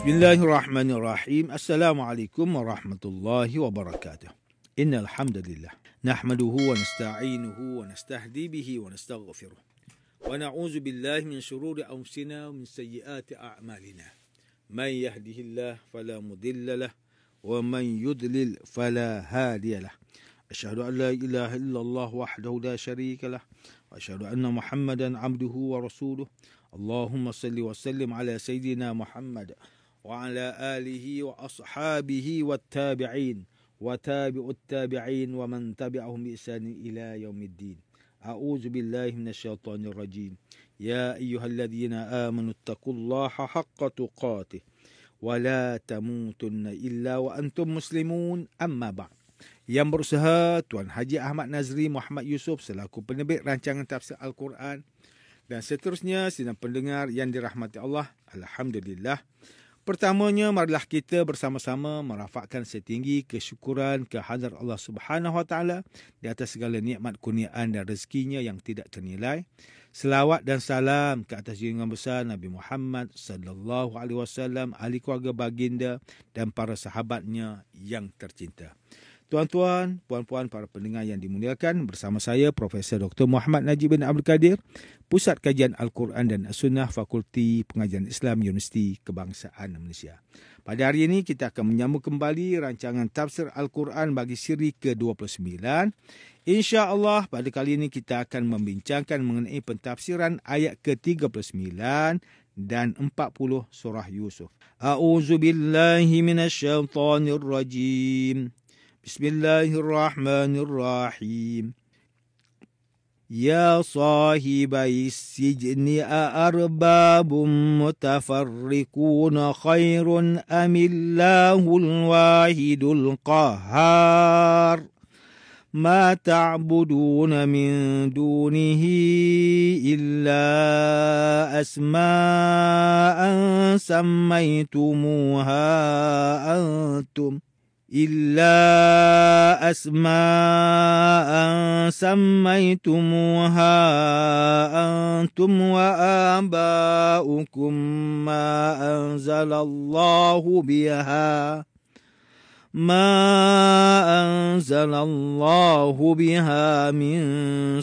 Bismillahirrahmanirrahim. Assalamualaikum warahmatullahi wabarakatuh. Innal hamdalillah nahmaduhu wa nasta'inuhu wa nastahdi bihi wa nastaghfiruh. Wa na'udzu billahi min shururi anfusina wa min sayyiati a'malina. Man yahdihillahu fala mudilla lahu wa man yudlil fala hadiya lahu. Asyhadu an la ilaha illallah wahdahu la syarika lahu wa asyhadu anna Muhammadan 'abduhu wa rasuluh. Allahumma salli wa sallim ala sayyidina Muhammad wa ala alihi wa ashabihi wa tabi'in wa tabi'ut tabi'in wa man tabi'ahum bi ihsanin ila yaumiddin. A'udzu billahi minasyaitonir rajim. Ya ayyuhalladzina amanu taqullaha haqqa tuqatih wa la tamutunna illa wa antum muslimun. Amma ba'd. Yang berusaha Tuan Haji Ahmad Nazri Muhammad Yusof selaku penerbit rancangan tafsir Al-Quran dan seterusnya sidang pendengar yang dirahmati Allah. Alhamdulillah. Pertamanya, marilah kita bersama-sama merafakkan setinggi kesyukuran kehadrat Allah Subhanahu Wa Taala di atas segala nikmat kurniaan dan rezekinya yang tidak ternilai. Selawat dan salam ke atas junjungan besar Nabi Muhammad sallallahu alaihi wasallam, ahli keluarga baginda dan para sahabatnya yang tercinta. Tuan-tuan, puan-puan, para pendengar yang dimuliakan, bersama saya Profesor Dr. Muhammad Najib bin Abdul Kadir, Pusat Kajian Al-Quran dan As-Sunnah, Fakulti Pengajian Islam, Universiti Kebangsaan Malaysia. Pada hari ini kita akan menyambung kembali rancangan tafsir Al-Quran bagi siri ke-29. InsyaAllah pada kali ini kita akan membincangkan mengenai pentafsiran ayat ke-39 dan 40 surah Yusuf. A'udzubillahi minasyaitonirrajim. Bismillahirrahmanirrahim. Ya sahibai sijni a'arbabun mutafarrikuna khairun amillahul wahidul qahhar. Ma ta'buduna min dunihi illa asma'an sammaytumuha antum wa aba'ukum ma anzalallahu biha min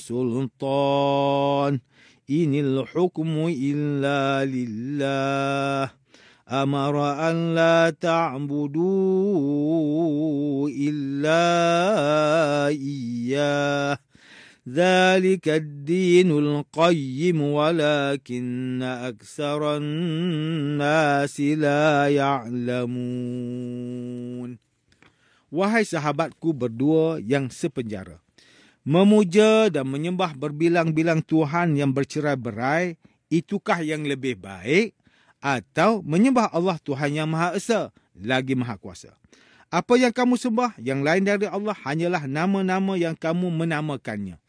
sultan. Inil hukmu illa lillah. Amara an la ta'budu illa iyyah. Dzalika ad-dinul qayyim walakinna aktsaran nasi la ya'lamun. Wahai sahabatku berdua yang sepenjara, memuja dan menyembah berbilang-bilang Tuhan yang bercerai-berai, itukah yang lebih baik? Atau menyembah Allah Tuhan yang Maha Esa, lagi Maha Kuasa? Apa yang kamu sembah yang lain dari Allah hanyalah nama-nama yang kamu menamakannya.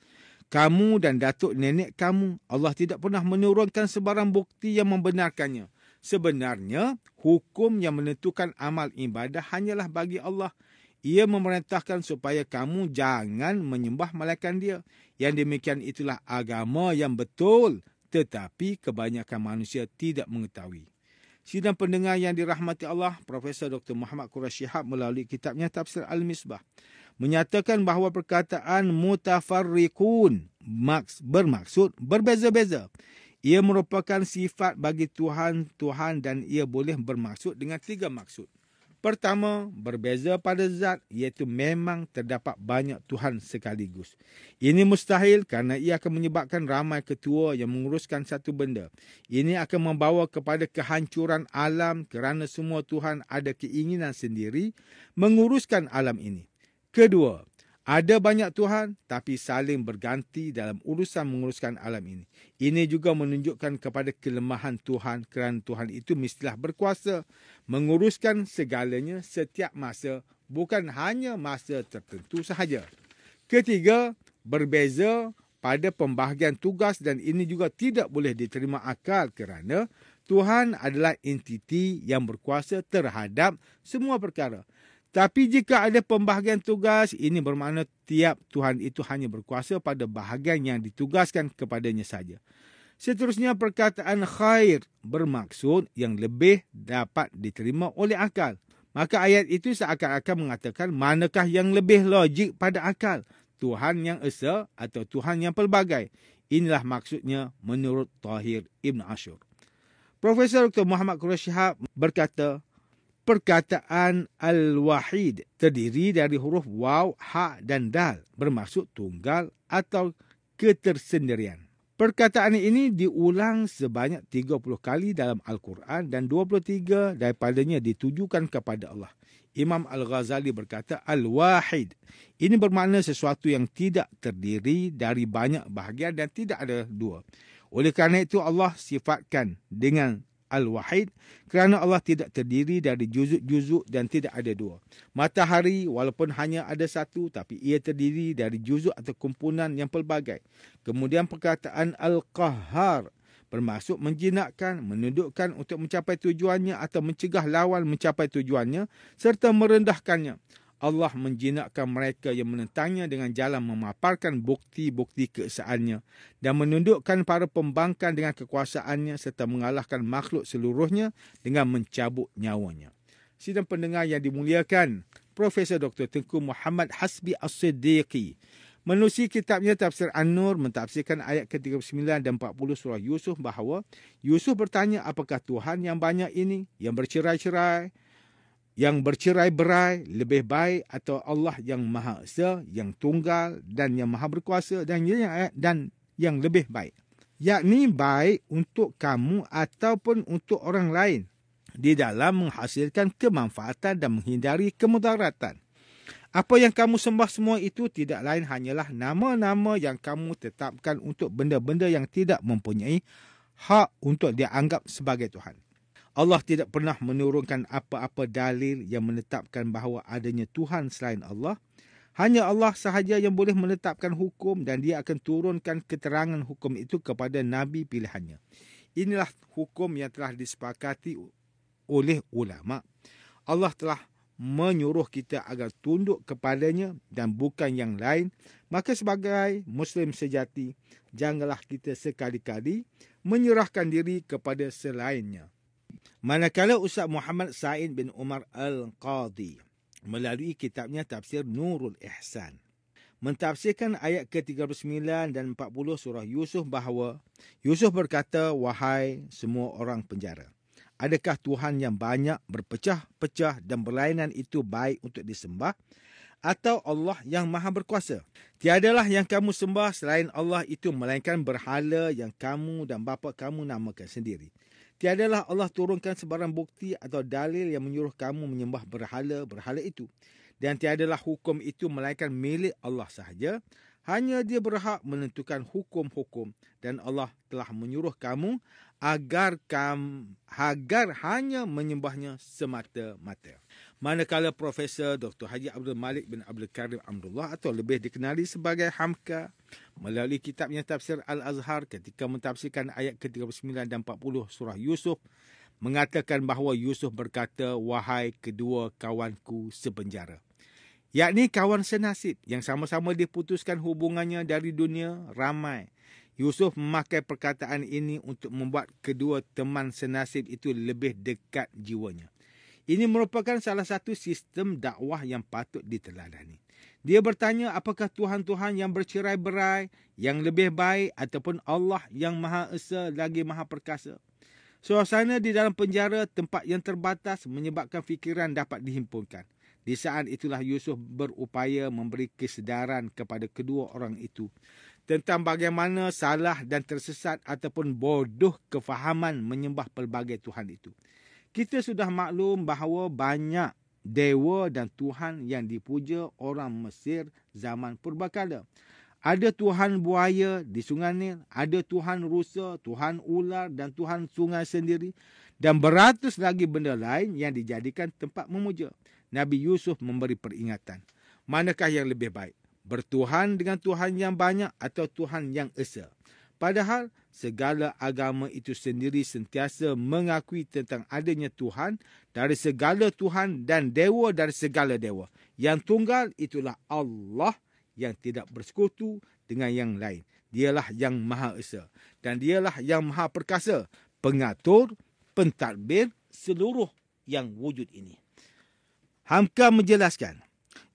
Kamu dan datuk nenek kamu, Allah tidak pernah menurunkan sebarang bukti yang membenarkannya. Sebenarnya, hukum yang menentukan amal ibadah hanyalah bagi Allah. Ia memerintahkan supaya kamu jangan menyembah malaikat dia. Yang demikian itulah agama yang betul. Tetapi kebanyakan manusia tidak mengetahui. Sidang pendengar yang dirahmati Allah, Profesor Dr. Muhammad Quraish Shihab melalui kitabnya Tafsir Al-Misbah menyatakan bahawa perkataan mutafarriqun bermaksud berbeza-beza. Ia merupakan sifat bagi Tuhan dan ia boleh bermaksud dengan 3 maksud. Pertama, berbeza pada zat, iaitu memang terdapat banyak Tuhan sekaligus. Ini mustahil kerana ia akan menyebabkan ramai ketua yang menguruskan satu benda. Ini akan membawa kepada kehancuran alam kerana semua Tuhan ada keinginan sendiri menguruskan alam ini. Kedua, ada banyak Tuhan tapi saling berganti dalam urusan menguruskan alam ini. Ini juga menunjukkan kepada kelemahan Tuhan kerana Tuhan itu mestilah berkuasa menguruskan segalanya setiap masa, bukan hanya masa tertentu sahaja. Ketiga, berbeza pada pembahagian tugas dan ini juga tidak boleh diterima akal kerana Tuhan adalah entiti yang berkuasa terhadap semua perkara. Tapi jika ada pembahagian tugas, ini bermakna tiap Tuhan itu hanya berkuasa pada bahagian yang ditugaskan kepadanya saja. Seterusnya, perkataan khair bermaksud yang lebih dapat diterima oleh akal. Maka ayat itu seakan-akan mengatakan manakah yang lebih logik pada akal, Tuhan yang Esa atau Tuhan yang pelbagai. Inilah maksudnya menurut Tahir Ibn Ashur. Profesor Dr. Muhammad Quraish Shihab berkata, perkataan Al-Wahid terdiri dari huruf waw, ha dan dal, bermaksud tunggal atau ketersendirian. Perkataan ini diulang sebanyak 30 kali dalam Al-Quran dan 23 daripadanya ditujukan kepada Allah. Imam Al-Ghazali berkata, Al-Wahid ini bermakna sesuatu yang tidak terdiri dari banyak bahagian dan tidak ada dua. Oleh kerana itu Allah sifatkan dengan Al-Wahid kerana Allah tidak terdiri dari juzuk-juzuk dan tidak ada dua. Matahari walaupun hanya ada satu tapi ia terdiri dari juzuk atau kumpulan yang pelbagai. Kemudian perkataan Al-Qahhar bermaksud menjinakkan, menundukkan untuk mencapai tujuannya atau mencegah lawan mencapai tujuannya serta merendahkannya. Allah menjinakkan mereka yang menentangnya dengan jalan memaparkan bukti-bukti keesaannya dan menundukkan para pembangkang dengan kekuasaannya serta mengalahkan makhluk seluruhnya dengan mencabut nyawanya. Sidang pendengar yang dimuliakan, Profesor Dr. Tengku Muhammad Hasbi As-Siddiqi menerusi kitabnya Tafsir An-Nur mentafsirkan ayat ke-39 dan 40 surah Yusuf bahawa Yusuf bertanya apakah Tuhan yang banyak ini, yang bercerai-berai lebih baik atau Allah yang Maha Esa, yang tunggal dan yang Maha Berkuasa dan yang lebih baik. Yakni baik untuk kamu ataupun untuk orang lain di dalam menghasilkan kemanfaatan dan menghindari kemudaratan. Apa yang kamu sembah semua itu tidak lain hanyalah nama-nama yang kamu tetapkan untuk benda-benda yang tidak mempunyai hak untuk dianggap sebagai Tuhan. Allah tidak pernah menurunkan apa-apa dalil yang menetapkan bahawa adanya Tuhan selain Allah. Hanya Allah sahaja yang boleh menetapkan hukum dan dia akan turunkan keterangan hukum itu kepada Nabi pilihannya. Inilah hukum yang telah disepakati oleh ulama. Allah telah menyuruh kita agar tunduk kepadanya dan bukan yang lain. Maka sebagai Muslim sejati, janganlah kita sekali-kali menyerahkan diri kepada selainnya. Manakala Ustaz Muhammad Said bin Umar Al-Qadhi melalui kitabnya Tafsir Nurul Ihsan mentafsirkan ayat ke-39 dan 40 surah Yusuf bahawa Yusuf berkata, wahai semua orang penjara, adakah Tuhan yang banyak berpecah-pecah dan berlainan itu baik untuk disembah atau Allah yang Maha Berkuasa? Tiadalah yang kamu sembah selain Allah itu melainkan berhala yang kamu dan bapa kamu namakan sendiri. Tiadalah Allah turunkan sebarang bukti atau dalil yang menyuruh kamu menyembah berhala itu. Dan tiadalah hukum itu melainkan milik Allah sahaja. Hanya dia berhak menentukan hukum-hukum. Dan Allah telah menyuruh kamu agar hanya menyembahnya semata-mata. Manakala Profesor Dr. Haji Abdul Malik bin Abdul Karim Amrullah atau lebih dikenali sebagai Hamka melalui kitabnya Tafsir Al-Azhar ketika mentafsirkan ayat ke-39 dan 40 surah Yusuf mengatakan bahawa Yusuf berkata, wahai kedua kawanku sepenjara. Yakni kawan senasib yang sama-sama diputuskan hubungannya dari dunia ramai. Yusuf memakai perkataan ini untuk membuat kedua teman senasib itu lebih dekat jiwanya. Ini merupakan salah satu sistem dakwah yang patut diteladani. Dia bertanya apakah Tuhan-Tuhan yang bercerai-berai yang lebih baik ataupun Allah yang Maha Esa lagi Maha Perkasa. Suasana di dalam penjara tempat yang terbatas menyebabkan fikiran dapat dihimpunkan. Di saat itulah Yusuf berupaya memberi kesedaran kepada kedua orang itu tentang bagaimana salah dan tersesat ataupun bodoh kefahaman menyembah pelbagai Tuhan itu. Kita sudah maklum bahawa banyak dewa dan Tuhan yang dipuja orang Mesir zaman purbakala. Ada Tuhan buaya di Sungai Nil, ada Tuhan rusa, Tuhan ular dan Tuhan sungai sendiri dan beratus lagi benda lain yang dijadikan tempat memuja. Nabi Yusuf memberi peringatan. Manakah yang lebih baik? Bertuhan dengan Tuhan yang banyak atau Tuhan yang esa? Padahal segala agama itu sendiri sentiasa mengakui tentang adanya Tuhan dari segala Tuhan dan dewa dari segala dewa. Yang tunggal itulah Allah yang tidak bersekutu dengan yang lain. Dialah yang Maha Esa dan dialah yang Maha Perkasa, pengatur, pentadbir seluruh yang wujud ini. Hamka menjelaskan,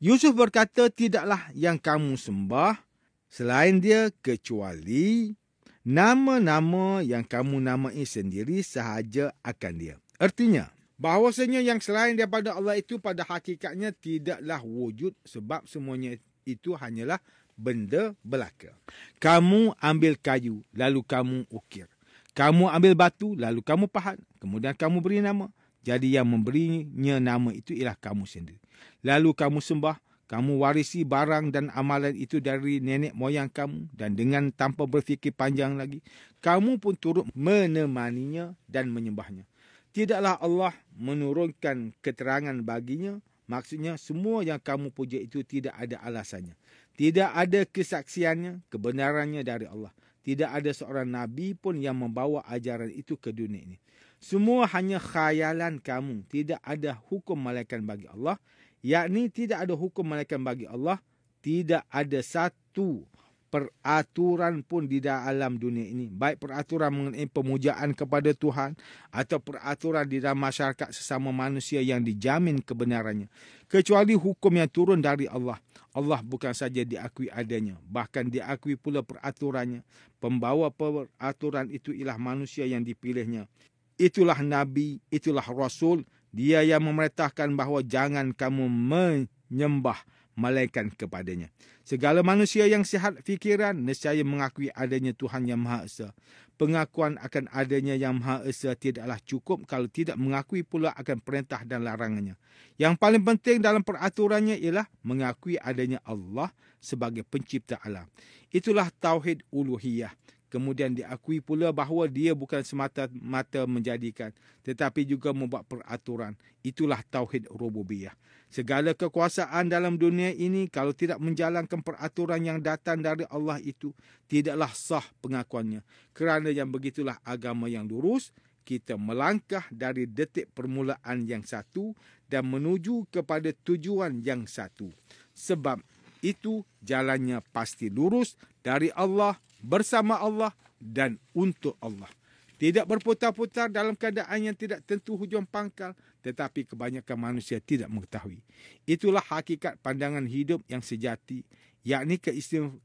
Yusuf berkata, tidaklah yang kamu sembah selain dia kecuali nama-nama yang kamu namai sendiri sahaja akan dia. Artinya, bahawasanya yang selain daripada Allah itu pada hakikatnya tidaklah wujud sebab semuanya itu hanyalah benda belaka. Kamu ambil kayu, lalu kamu ukir. Kamu ambil batu, lalu kamu pahat. Kemudian kamu beri nama. Jadi yang memberinya nama itu ialah kamu sendiri. Lalu kamu sembah, kamu warisi barang dan amalan itu dari nenek moyang kamu. Dan dengan tanpa berfikir panjang lagi, kamu pun turut menemaninya dan menyembahnya. Tidaklah Allah menurunkan keterangan baginya. Maksudnya semua yang kamu puja itu tidak ada alasannya. Tidak ada kesaksiannya, kebenarannya dari Allah. Tidak ada seorang Nabi pun yang membawa ajaran itu ke dunia ini. Semua hanya khayalan kamu. Tidak ada hukum malaikat bagi Allah. Yakni tidak ada hukum malaikat bagi Allah. Tidak ada satu peraturan pun di dalam dunia ini. Baik peraturan mengenai pemujaan kepada Tuhan atau peraturan di dalam masyarakat sesama manusia yang dijamin kebenarannya. Kecuali hukum yang turun dari Allah. Allah bukan saja diakui adanya, bahkan diakui pula peraturannya. Pembawa peraturan itu ialah manusia yang dipilihnya. Itulah Nabi, itulah Rasul. Dia yang memerintahkan bahawa jangan kamu menyembah malaikat kepadanya. Segala manusia yang sihat fikiran nescaya mengakui adanya Tuhan yang Maha Esa. Pengakuan akan adanya yang Maha Esa tidaklah cukup kalau tidak mengakui pula akan perintah dan larangannya. Yang paling penting dalam peraturannya ialah mengakui adanya Allah sebagai pencipta alam. Itulah tauhid uluhiyah. Kemudian diakui pula bahawa dia bukan semata-mata menjadikan, tetapi juga membuat peraturan. Itulah tauhid rububiyah. Segala kekuasaan dalam dunia ini, kalau tidak menjalankan peraturan yang datang dari Allah itu, tidaklah sah pengakuannya. Kerana yang begitulah agama yang lurus, kita melangkah dari detik permulaan yang satu dan menuju kepada tujuan yang satu. Sebab itu jalannya pasti lurus dari Allah, bersama Allah dan untuk Allah. Tidak berputar-putar dalam keadaan yang tidak tentu hujung pangkal, tetapi kebanyakan manusia tidak mengetahui. Itulah hakikat pandangan hidup yang sejati, yakni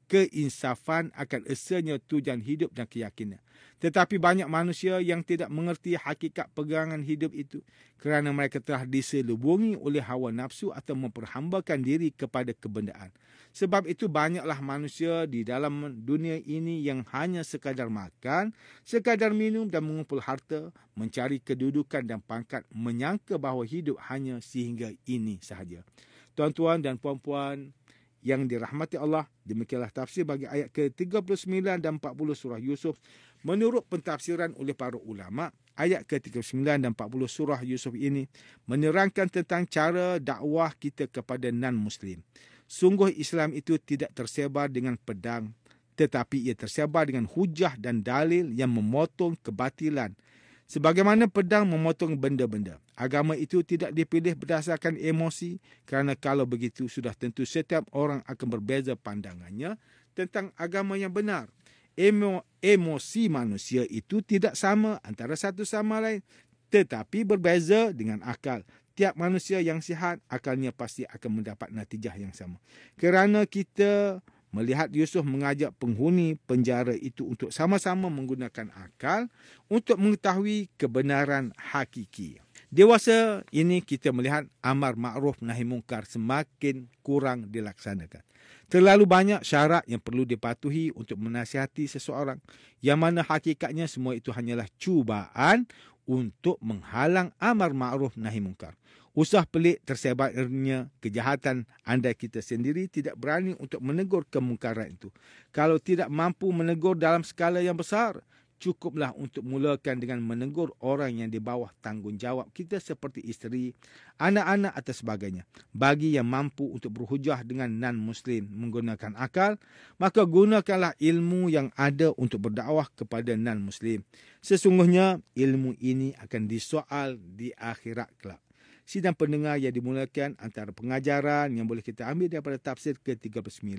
keinsafan akan esanya tujuan hidup dan keyakinan. Tetapi banyak manusia yang tidak mengerti hakikat pegangan hidup itu kerana mereka telah diselubungi oleh hawa nafsu atau memperhambakan diri kepada kebendaan. Sebab itu banyaklah manusia di dalam dunia ini yang hanya sekadar makan, sekadar minum dan mengumpul harta, mencari kedudukan dan pangkat, menyangka bahawa hidup hanya sehingga ini sahaja. Tuan-tuan dan puan-puan yang dirahmati Allah, demikianlah tafsir bagi ayat ke-39 dan 40 surah Yusuf. Menurut pentafsiran oleh para ulama, ayat ke-39 dan 40 surah Yusuf ini menerangkan tentang cara dakwah kita kepada non-Muslim. Sungguh Islam itu tidak tersebar dengan pedang, tetapi ia tersebar dengan hujah dan dalil yang memotong kebatilan. Sebagaimana pedang memotong benda-benda. Agama itu tidak dipilih berdasarkan emosi, kerana kalau begitu sudah tentu setiap orang akan berbeza pandangannya tentang agama yang benar. Emosi manusia itu tidak sama antara satu sama lain, tetapi berbeza dengan akal. Tiap manusia yang sihat, akalnya pasti akan mendapat natijah yang sama. Kerana kita melihat Yusuf mengajak penghuni penjara itu untuk sama-sama menggunakan akal untuk mengetahui kebenaran hakiki. Dewasa ini kita melihat amar ma'ruf nahi mungkar semakin kurang dilaksanakan. Terlalu banyak syarat yang perlu dipatuhi untuk menasihati seseorang, yang mana hakikatnya semua itu hanyalah cubaan untuk menghalang amar ma'ruf nahi mungkar. Usah pelik tersebarnya kejahatan andai kita sendiri tidak berani untuk menegur kemungkaran itu. Kalau tidak mampu menegur dalam skala yang besar, cukuplah untuk mulakan dengan menegur orang yang di bawah tanggungjawab kita seperti isteri, anak-anak atau sebagainya. Bagi yang mampu untuk berhujah dengan non-Muslim menggunakan akal, maka gunakanlah ilmu yang ada untuk berdakwah kepada non-Muslim. Sesungguhnya ilmu ini akan disoal di akhirat kelak. Sidang pendengar yang dimulakan antara pengajaran yang boleh kita ambil daripada tafsir ke-39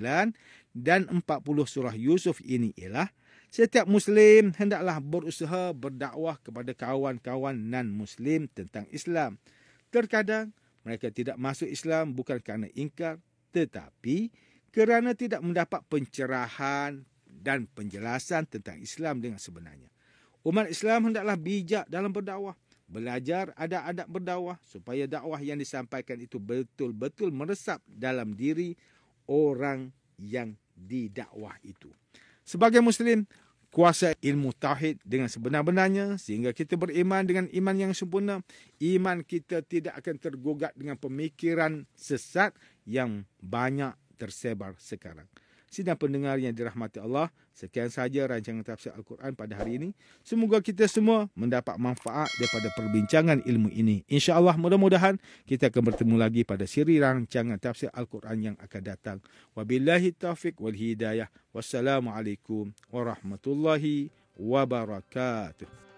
dan 40 surah Yusuf ini ialah setiap Muslim hendaklah berusaha berdakwah kepada kawan-kawan non-Muslim tentang Islam. Terkadang mereka tidak masuk Islam bukan kerana ingkar, tetapi kerana tidak mendapat pencerahan dan penjelasan tentang Islam dengan sebenarnya. Umat Islam hendaklah bijak dalam berdakwah, belajar adab-adab berdakwah supaya dakwah yang disampaikan itu betul-betul meresap dalam diri orang yang didakwah itu. Sebagai Muslim, kuasa ilmu tauhid dengan sebenar-benarnya sehingga kita beriman dengan iman yang sempurna. Iman kita tidak akan tergugat dengan pemikiran sesat yang banyak tersebar sekarang. Sidang pendengar yang dirahmati Allah, sekian sahaja rancangan tafsir Al-Quran pada hari ini. Semoga kita semua mendapat manfaat daripada perbincangan ilmu ini. InsyaAllah mudah-mudahan kita akan bertemu lagi pada siri rancangan tafsir Al-Quran yang akan datang. Wabillahi taufiq wal hidayah. Wassalamualaikum warahmatullahi wabarakatuh.